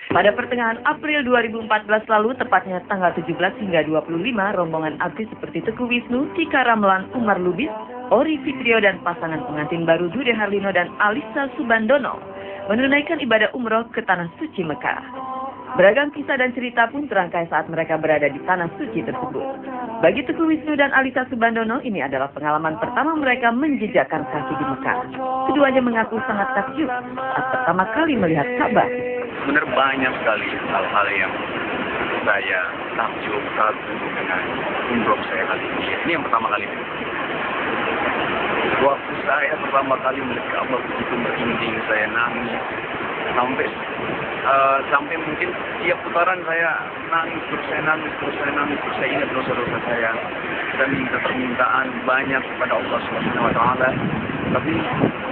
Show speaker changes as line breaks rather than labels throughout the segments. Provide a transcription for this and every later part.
Pada pertengahan April 2014 lalu, tepatnya tanggal 17 hingga 25, rombongan artis seperti Teguh Wisnu, Tika Ramlan, Umar Lubis, Ori Fitrio, dan pasangan pengantin baru Dude Harlino dan Alisa Subandono menunaikan ibadah umroh ke Tanah Suci Mekah. Beragam kisah dan cerita pun terangkai saat mereka berada di Tanah Suci tersebut. Bagi Teguh Wisnu dan Alisa Subandono, ini adalah pengalaman pertama mereka menjejakkan kaki di Mekah. Keduanya mengaku sangat takjub saat pertama kali melihat Ka'bah.
Benar banyak sekali hal-hal yang saya takjub, kagum dengan umroh saya kali ini. Ini yang pertama kali. Waktu saya pertama kali melihat Ka'bah begitu merinding, saya nangis sampai mungkin tiap putaran saya nangis, terus saya ingat dosa-dosa saya dan minta permintaan banyak kepada Allah Subhanahu Wa Taala. Tapi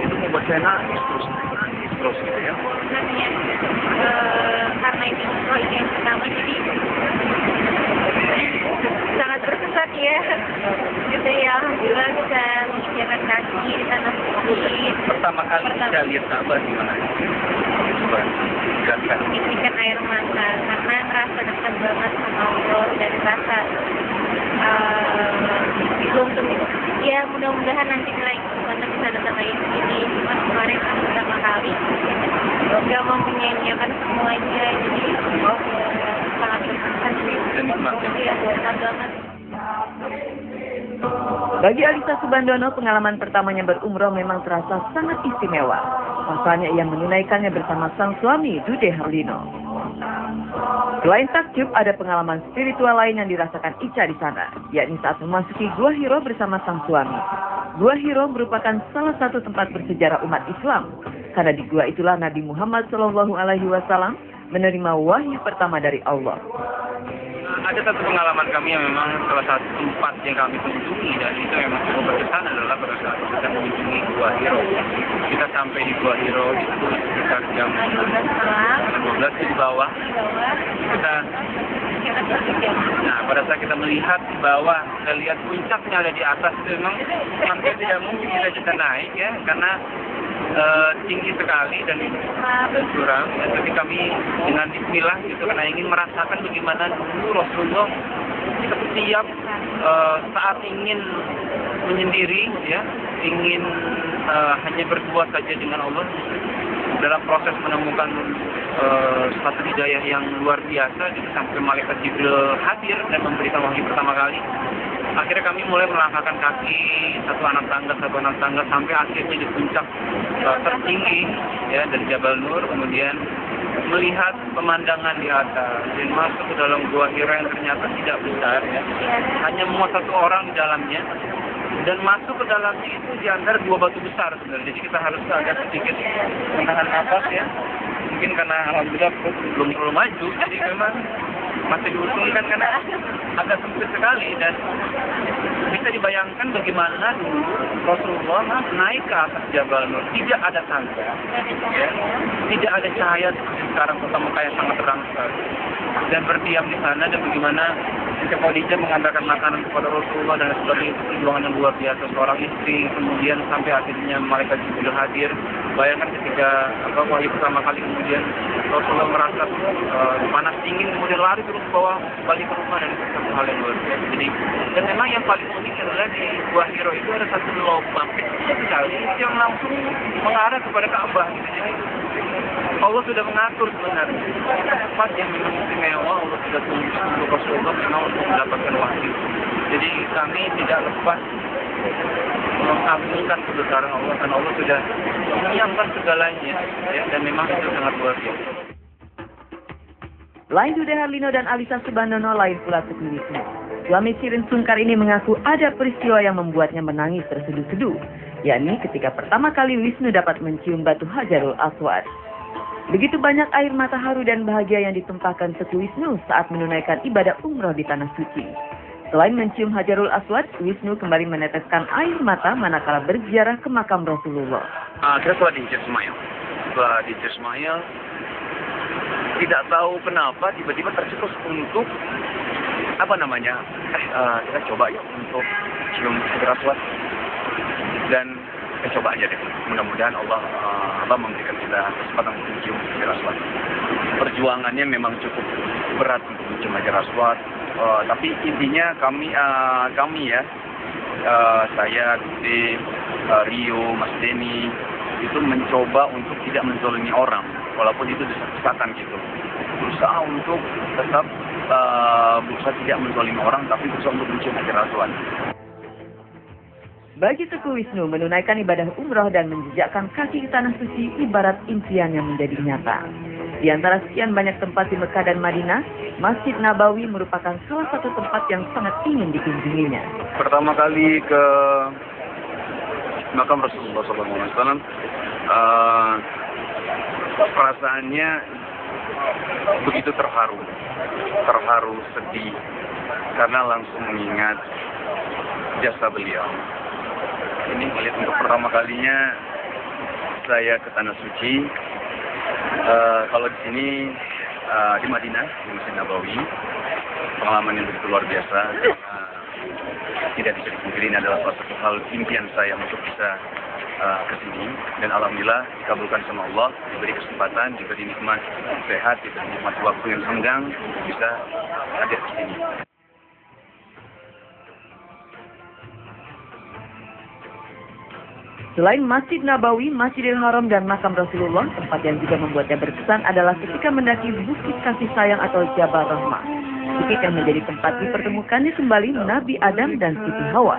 itu membuat saya nangis terus gitu ya.
Karena ini umroh yang pertama, jadi sangat berkesan ya. Gitu ya, alhamdulillah bisa menginjakan kaki di Tanah Suci.
Pertama kali saya lihat Ka'bah di mana?
Ikan air mata karena rasa dekat banget sama Allah dan rasa ya mudah-mudahan nanti lagi kita bisa datang lagi ke sini. Cuma kemarin kan pertama kali nggak mau menyanyiakan semuanya, jadi sangat berkesan sih. Iya, berkesan banget.
Bagi Alisa Subandono, pengalaman pertamanya berumroh memang terasa sangat istimewa. Pasalnya ia menunaikannya bersama sang suami, Dude Harlino. Selain takjub, ada pengalaman spiritual lain yang dirasakan Ica di sana, yakni saat memasuki Gua Hiro bersama sang suami. Gua Hiro merupakan salah satu tempat bersejarah umat Islam, karena di gua itulah Nabi Muhammad SAW menerima wahyu pertama dari Allah.
Ada satu pengalaman kami yang memang salah satu tempat yang kami kunjungi dan itu memang cukup berkesan adalah pada saat kita mengunjungi Gua Hiro. Kita sampai di Gua Hiro itu sekitar jam 12 di bawah. Pada saat kita melihat di bawah, kita lihat puncaknya ada di atas, itu memang hampir tidak mungkin kita bisa naik ya, karena tinggi sekali dan curam. Tapi kami dengan bismillah gitu, karena ingin merasakan bagaimana dulu Rasulullah setiap saat ingin menyendiri ya, ingin hanya berdua saja dengan Allah dalam proses menemukan satu hidayah yang luar biasa gitu, sampai malaikat Jibril hadir dan memberikan wahyu pertama kali. Akhirnya kami mulai melangkahkan kaki satu anak tangga sampai akhirnya di puncak tertinggi ya dari Jabal Nur, kemudian melihat pemandangan di atas dan masuk ke dalam Gua Hiro yang ternyata tidak besar ya, hanya muat satu orang di dalamnya, dan masuk ke dalamnya itu di antara dua batu besar sebenarnya. Jadi kita harus agak sedikit menahan nafas ya, mungkin karena alhamdulillah belum terlalu maju, jadi memang masih diuntungkan karena agak sempit sekali. Dan bisa dibayangkan bagaimana dulu Rasulullah naik ke atas Jabal Nur, tidak ada tangga ya, tidak ada cahaya seperti sekarang, kota Mekah yang sangat terang sekali, dan berdiam di sana. Dan bagaimana Khadijah mengantarkan makanan kepada Rasulullah, dan sebagai perjuangan yang luar biasa seorang istri, kemudian sampai akhirnya malaikat Jibril hadir. Bayangkan ketika wahyu pertama kali, kemudian Rasulullah merasa panas dingin, kemudian lari terus ke bawah balik ke rumah, dan itu satu hal yang luar biasa. Jadi, dan memang yang paling unik adalah di Gua Hiro itu ada satu lubang kecil sekali yang langsung mengarah kepada Ka'bah gitu. Jadi Allah sudah mengatur sebenarnya tempat yang memang istimewa. Allah sudah tunjuk untuk Rasulullah memang untuk mendapatkan wahyu. Jadi kami tidak lepas mengagungkan kebesaran Allah, karena Allah sudah menyiapkan segalanya ya, dan memang itu sangat luar biasa.
Lain Dude Harlino dan Alisa Subandono, lain pula Teguh Wisnu. Suami Shirin Sungkar ini mengaku ada peristiwa yang membuatnya menangis terseduh-seduh, yakni ketika pertama kali Wisnu dapat mencium batu Hajarul Aswad. Begitu banyak air mata haru dan bahagia yang ditumpahkan Teguh Wisnu saat menunaikan ibadah umroh di Tanah Suci. Selain mencium Hajarul Aswad, Wisnu kembali meneteskan air mata manakala berziarah ke makam Rasulullah.
Kita setelah di Hijr Ismail, tidak tahu kenapa tiba-tiba tercetus untuk kita coba ya untuk cium Hajarul Aswad, dan kita coba aja deh. Mudah-mudahan Allah memberikan kita kesempatan untuk mencium Hajarul Aswad.
perjuangannya memang cukup berat untuk mencemari Raswat. Tapi intinya kami ya, saya, Gude, Rio, Mas Denny, itu mencoba untuk tidak menzalimi orang, walaupun itu desak-desakan gitu. Berusaha untuk tetap berusaha tidak menzalimi orang, tapi berusaha untuk mencemari Raswat.
Bagi Teguh Wisnu, menunaikan ibadah umroh dan menjejakkan kaki di tanah suci ibarat impian yang menjadi nyata. Di antara sekian banyak tempat di Mekah dan Madinah, Masjid Nabawi merupakan salah satu tempat yang sangat ingin dikunjunginya.
Pertama kali ke makam Rasulullah SAW, perasaannya begitu terharu, sedih, karena langsung mengingat jasa beliau. Ini melihat untuk pertama kalinya saya ke Tanah Suci. Kalau di sini di Madinah, di Masjid Nabawi, pengalaman yang begitu luar biasa. Tidak bisa dipungkiri, ini adalah salah satu hal impian saya untuk bisa ke sini. Dan alhamdulillah dikabulkan sama Allah, diberi kesempatan, diberi nikmat sehat, diberi nikmat waktu yang senggang, bisa hadir di sini.
Selain Masjid Nabawi, Masjidil Haram dan makam Rasulullah, tempat yang juga membuatnya berkesan adalah ketika mendaki Bukit Kasih Sayang atau Jabal Rahmah. Bukit yang menjadi tempat dipertemukannya kembali Nabi Adam dan Siti Hawa.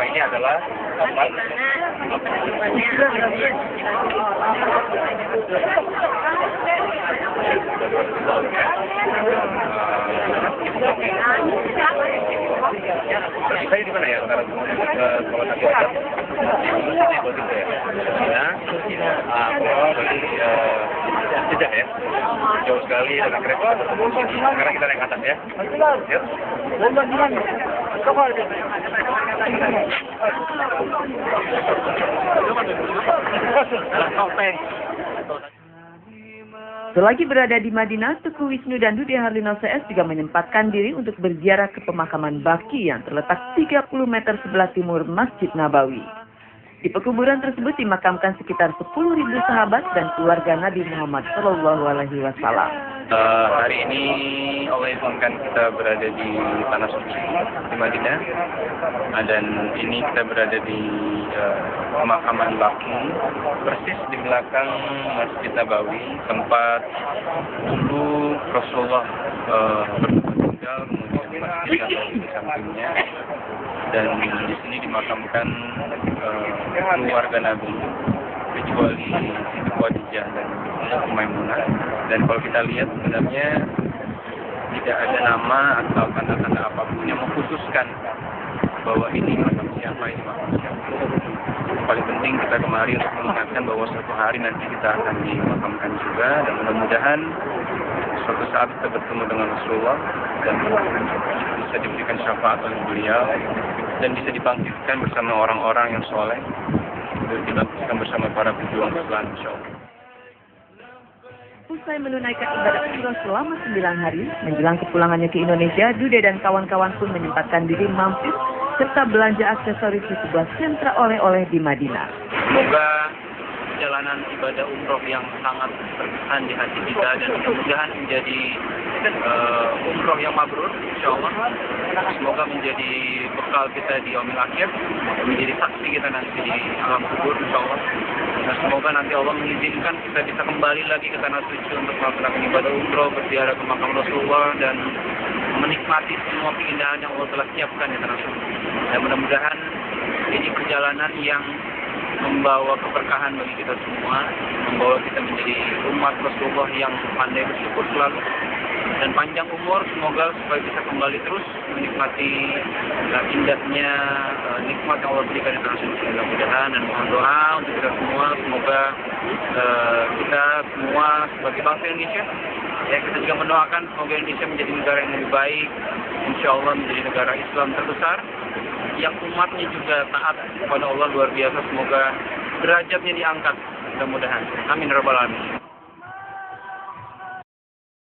Ini adalah tempat saya di mana ya sekarang? Kalau tadi ada tidak ya, jauh sekali dengan kereta. Sekarang kita naik atas ya. Yuk.
Selagi berada di Madinah, Teguh Wisnu dan Dude Harlino CS juga menyempatkan diri untuk berziarah ke pemakaman Baqi yang terletak 30 meter sebelah timur Masjid Nabawi. Di pekuburan tersebut dimakamkan sekitar 10.000 sahabat dan keluarga Nabi Muhammad SAW.
Hari ini Allah izinkan kita berada di Tanah Suci di Madinah, dan ini kita berada di pemakaman Baqi, persis di belakang Masjid Nabawi, tempat dulu Rasulullah bertinggal, kemudian Masjid Nabawi di sampingnya, dan di sini dimakamkan keluarga Nabi, kecuali Siti Khadijah dan Maimunah. Dan kalau kita lihat sebenarnya tidak ada nama atau tanda-tanda apapun yang mengkhususkan bahwa ini makam siapa, ini makam siapa. Yang paling penting kita kemari untuk mengingatkan bahwa suatu hari nanti kita akan dimakamkan juga, dan mudah-mudahan suatu saat kita bertemu dengan Rasulullah dan bisa diberikan syafaat oleh beliau dan bisa dibangkitkan bersama orang-orang yang soleh, dan dibangkitkan bersama para pejuang Islam, insyaallah.
Usai menunaikan ibadah umroh selama 9 hari, menjelang kepulangannya ke Indonesia, Dude dan kawan-kawan pun menyempatkan diri mampir serta belanja aksesoris di sebuah sentra oleh-oleh di Madinah.
Semoga perjalanan ibadah umroh yang sangat berkesan di hati kita, dan mudah-mudahan menjadi umroh yang mabrur, insyaallah. Semoga menjadi bekal kita di yaumil akhir, menjadi saksi kita nanti di alam kubur, insyaallah. Dan semoga nanti Allah mengizinkan kita bisa kembali lagi ke Tanah Suci untuk melaksanakan ibadah umroh, berziarah ke makam Rasulullah, dan menikmati semua keindahan yang Allah telah siapkan di Tanah Suci. Dan mudah-mudahan ini perjalanan yang membawa keberkahan bagi kita semua, membawa kita menjadi umat Rasulullah yang pandai bersyukur selalu, dan panjang umur, semoga supaya bisa kembali terus menikmati indahnya nikmat yang Allah berikan di Tanah Suci. Mudah-mudahan, dan mohon doa untuk kita semua, semoga kita semua sebagai bangsa Indonesia, ya, kita juga mendoakan semoga Indonesia menjadi negara yang lebih baik, insya Allah menjadi negara Islam terbesar, yang umatnya juga taat kepada Allah luar biasa. Semoga derajatnya diangkat, mudah-mudahan. Amin ya rabbal alamin.